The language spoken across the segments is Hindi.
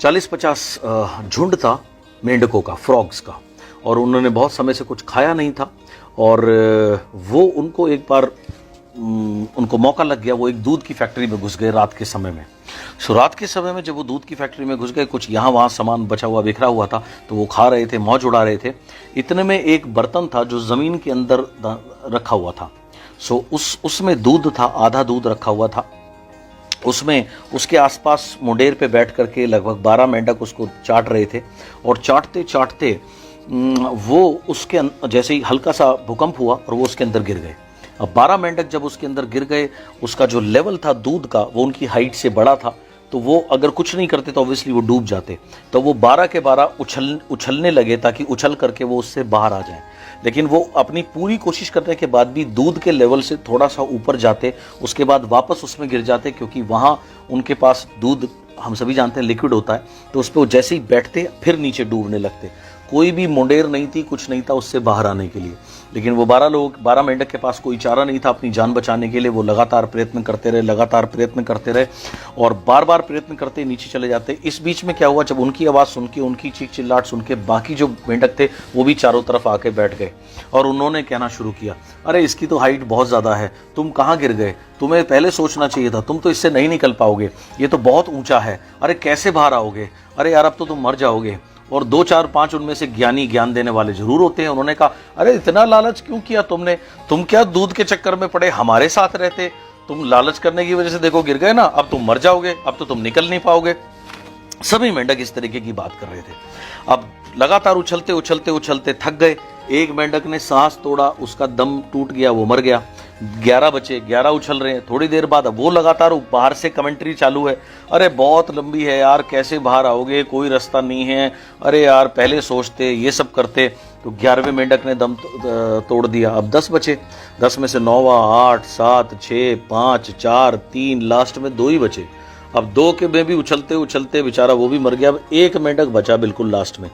40-50 झुंड था मेंढकों का, फ्रॉग्स का, और उन्होंने बहुत समय से कुछ खाया नहीं था। और वो उनको एक बार उनको मौका लग गया, वो एक दूध की फैक्ट्री में घुस गए रात के समय में। सो रात के समय में जब वो दूध की फैक्ट्री में घुस गए, कुछ यहाँ वहाँ सामान बचा हुआ बिखरा हुआ था, तो वो खा रहे थे, मौज उड़ा रहे थे। इतने में एक बर्तन था जो ज़मीन के अंदर रखा हुआ था। सो उसमें दूध था, आधा दूध रखा हुआ था उसमें। उसके आसपास मुंडेर पे बैठ करके लगभग 12 मेंढक उसको चाट रहे थे, और चाटते चाटते वो उसके जैसे ही हल्का सा भूकंप हुआ और वो उसके अंदर गिर गए। अब 12 मेंढक जब उसके अंदर गिर गए, उसका जो लेवल था दूध का वो उनकी हाइट से बड़ा था, तो वो अगर कुछ नहीं करते तो ऑब्वियसली वो डूब जाते। तो वो 12 के 12 उछलने लगे ताकि उछल करके वो उससे बाहर आ जाएं। लेकिन वो अपनी पूरी कोशिश करने के बाद भी दूध के लेवल से थोड़ा सा ऊपर जाते, उसके बाद वापस उसमें गिर जाते, क्योंकि वहाँ उनके पास दूध, हम सभी जानते हैं, लिक्विड होता है। तो उस पर वो जैसे ही बैठते फिर नीचे डूबने लगते। कोई भी मुंडेर नहीं थी, कुछ नहीं था उससे बाहर आने के लिए। लेकिन वो 12 मेंढक के पास कोई चारा नहीं था अपनी जान बचाने के लिए। वो लगातार प्रयत्न करते रहे और बार बार प्रयत्न करते नीचे चले जाते। इस बीच में क्या हुआ, जब उनकी आवाज़ सुन के, उनकी चीख चिल्लाहट सुन के बाकी जो मेंढक थे वो भी चारों तरफ आके बैठ गए और उन्होंने कहना शुरू किया, अरे इसकी तो हाइट बहुत ज़्यादा है, तुम कहाँ गिर गए, तुम्हें पहले सोचना चाहिए था, तुम तो इससे नहीं निकल पाओगे, ये तो बहुत ऊंचा है, अरे कैसे बाहर आओगे, अरे यार अब तो तुम मर जाओगे। और 2 4 5 उनमें से ज्ञानी, ज्ञान देने वाले जरूर होते हैं। उन्होंने कहा, अरे इतना लालच क्यों किया तुमने, तुम क्या दूध के चक्कर में पड़े, हमारे साथ रहते, तुम लालच करने की वजह से देखो गिर गए ना, अब तुम मर जाओगे, अब तो तुम निकल नहीं पाओगे। सभी मेंढक इस तरीके की बात कर रहे थे। अब लगातार उछलते उछलते उछलते थक गए। एक मेंढक ने सांस तोड़ा, उसका दम टूट गया, वो मर गया। 11 बचे, 11 उछल रहे हैं। थोड़ी देर बाद अब वो लगातार बाहर से कमेंट्री चालू है, अरे बहुत लंबी है यार, कैसे बाहर आओगे, कोई रास्ता नहीं है, अरे यार पहले सोचते, ये सब करते। तो 11वें मेंढक ने दम तोड़ दिया। अब 10 बचे, 10 में से 9, 8, 7, 6, 5, 4, 3, लास्ट में 2 ही बचे। अब 2 के में भी उछलते उछलते बेचारा वो भी मर गया। अब एक मेंढक बचा बिल्कुल लास्ट में।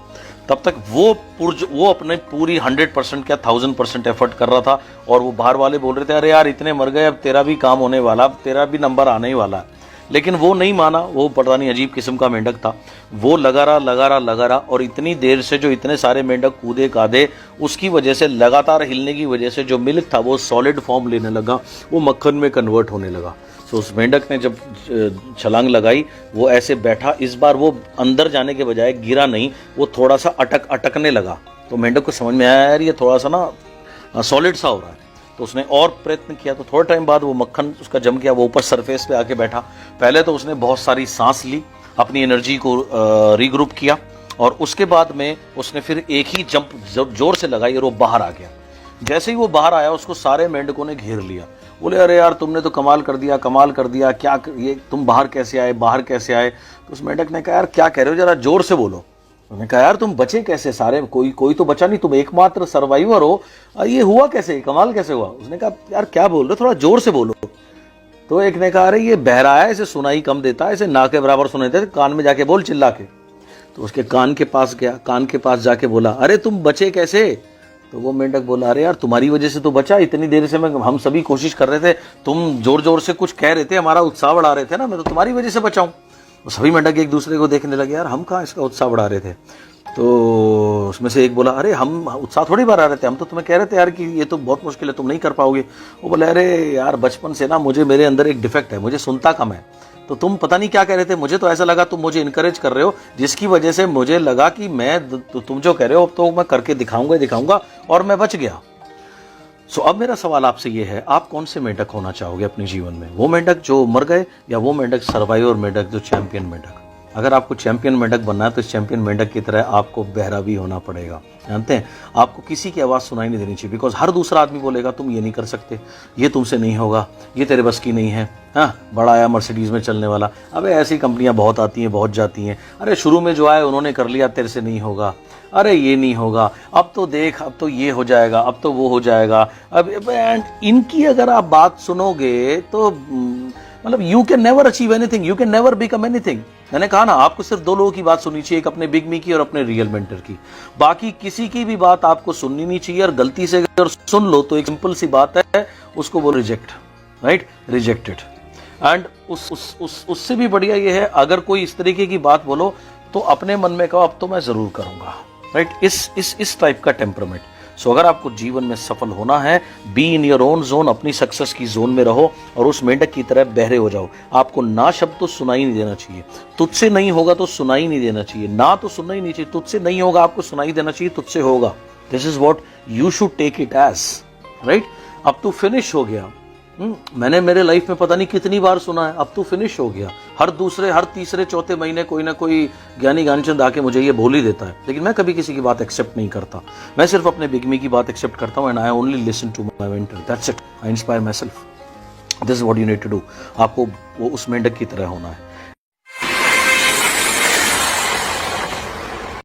तब तक वो अपने पूरी 100% क्या 1000% एफर्ट कर रहा था, और वो बाहर वाले बोल रहे थे, अरे यार इतने मर गए, अब तेरा भी काम होने वाला, अब तेरा भी नंबर आने ही वाला है। लेकिन वो नहीं माना, वो पता नहीं अजीब किस्म का मेंढक था। वो लगा रहा, और इतनी देर से जो इतने सारे मेंढक कूदे कादे, उसकी वजह से, लगातार हिलने की वजह से जो मिल्क था वो सॉलिड फॉर्म लेने लगा, वो मक्खन में कन्वर्ट होने लगा। तो उस मेंढक ने जब छलांग लगाई, वो ऐसे बैठा। इस बार वो अंदर जाने के बजाय गिरा नहीं, वो थोड़ा सा अटकने लगा। तो मेंढक को समझ में आया, यार ये थोड़ा सा ना सॉलिड सा हो रहा है। तो उसने और प्रयत्न किया, तो थोड़े टाइम बाद वो मक्खन उसका जम गया, वो ऊपर सरफेस पे आके बैठा। पहले तो उसने बहुत सारी सांस ली, अपनी एनर्जी को रीग्रुप किया, और उसके बाद में उसने फिर एक ही जंप जोर से लगाई और वो बाहर आ गया। जैसे ही वो बाहर आया, उसको सारे मेंढकों ने घेर लिया। बोले, अरे यार तुमने तो कमाल कर दिया, क्या ये तुम बाहर कैसे आए। तो उस मेंढक ने कहा, यार क्या कह रहे हो, जरा जोर से बोलो। उन्होंने कहा, यार तुम बचे कैसे, सारे कोई तो बचा नहीं, तुम एकमात्र सर्वाइवर हो, ये हुआ कैसे, कमाल कैसे हुआ। उसने कहा, यार क्या बोल रहे हो, थोड़ा जोर से बोलो। तो एक ने कहा, अरे ये बहरा है, इसे सुनाई कम देता है, इसे ना के बराबर सुनाई देता है, कान में जाके बोल चिल्ला के। तो उसके कान के पास गया, कान के पास जाके बोला, अरे तुम बचे कैसे। तो वो मेंढक बोला, अरे यार तुम्हारी वजह से तो बचा, इतनी देर से हम सभी कोशिश कर रहे थे, तुम जोर जोर से कुछ कह रहे थे, हमारा उत्साह बढ़ा रहे थे ना, मैं तो तुम्हारी वजह से बचाऊं। तो सभी मेंढक एक दूसरे को देखने लगे, यार हम कहाँ इसका उत्साह बढ़ा रहे थे। तो उसमें से एक बोला, अरे हम उत्साह थोड़ी बढ़ा रहे थे, हम तो तुम्हें कह रहे थे यार कि ये तो बहुत मुश्किल है, तुम नहीं कर पाओगे। वो बोले, अरे यार बचपन से ना मेरे अंदर एक डिफेक्ट है, मुझे सुनता कम है। तो तुम पता नहीं क्या कह रहे थे, मुझे तो ऐसा लगा तुम मुझे इनकरेज कर रहे हो, जिसकी वजह से मुझे लगा कि तुम जो कह रहे हो तो मैं करके दिखाऊंगा, और मैं बच गया। सो अब मेरा सवाल आपसे ये है, आप कौन से मेंढक होना चाहोगे अपने जीवन में, वो मेंढक जो मर गए, या वो मेंढक सर्वाइवर मेंढक, जो चैंपियन मेंढक। अगर आपको चैंपियन मेंढक बनना है तो इस चैंपियन मेंढक की तरह आपको बहरा भी होना पड़ेगा। जानते हैं, आपको किसी की आवाज़ सुनाई नहीं देनी चाहिए, बिकॉज हर दूसरा आदमी बोलेगा तुम ये नहीं कर सकते, ये तुमसे नहीं होगा, ये तेरे बस की नहीं है। हाँ, बड़ा आया मर्सिडीज़ में चलने वाला, अबे ऐसी कंपनियां बहुत आती हैं, बहुत जाती हैं, अरे शुरू में जो आए उन्होंने कर लिया, तेरे से नहीं होगा, अरे ये नहीं होगा, अब तो देख, अब तो ये हो जाएगा, अब तो वो हो जाएगा। अब इनकी अगर आप बात सुनोगे तो मतलब you can never achieve anything, you can never become anything. मैंने कहा ना, आपको सिर्फ 2 लोगों की बात सुननी चाहिए, एक अपने बिग मी की और अपने रियल मेंटर की। बाकी किसी की भी बात आपको सुननी नहीं चाहिए, और गलती से अगर सुन लो तो एक सिंपल सी बात है, उसको वो रिजेक्ट, राइट, रिजेक्टेड। एंड उससे भी बढ़िया ये है, अगर कोई इस तरीके की बात बोलो तो अपने मन में कहो अब तो मैं जरूर करूंगा, राइट। इस टाइप का टेम्परामेंट। सो अगर आपको जीवन में सफल होना है, be in your own zone, अपनी सक्सेस की जोन में रहो और उस मेंढक की तरह बहरे हो जाओ। आपको ना शब्द तो सुनाई नहीं देना चाहिए, तुझसे नहीं होगा तो सुनाई नहीं देना चाहिए, ना तो सुनना ही नहीं चाहिए, तुझसे नहीं होगा आपको सुनाई देना चाहिए, तुझसे होगा। This is what you should take it as, right. अब तू फिनिश हो गया। मैंने मेरे लाइफ में पता नहीं कितनी बार सुना है, अब तो फिनिश हो गया। हर दूसरे, हर तीसरे, चौथे महीने कोई ना कोई ज्ञानी ज्ञानचंद आके मुझे ये बोल ही देता है, लेकिन मैं कभी किसी की बात एक्सेप्ट नहीं करता। मैं सिर्फ अपने बिगमी की बात एक्सेप्ट करता हूँ, and I only listen to my mentor, that's it. I inspire myself. This is what you need to do. आपको वो उस मेंढक की तरह होना है।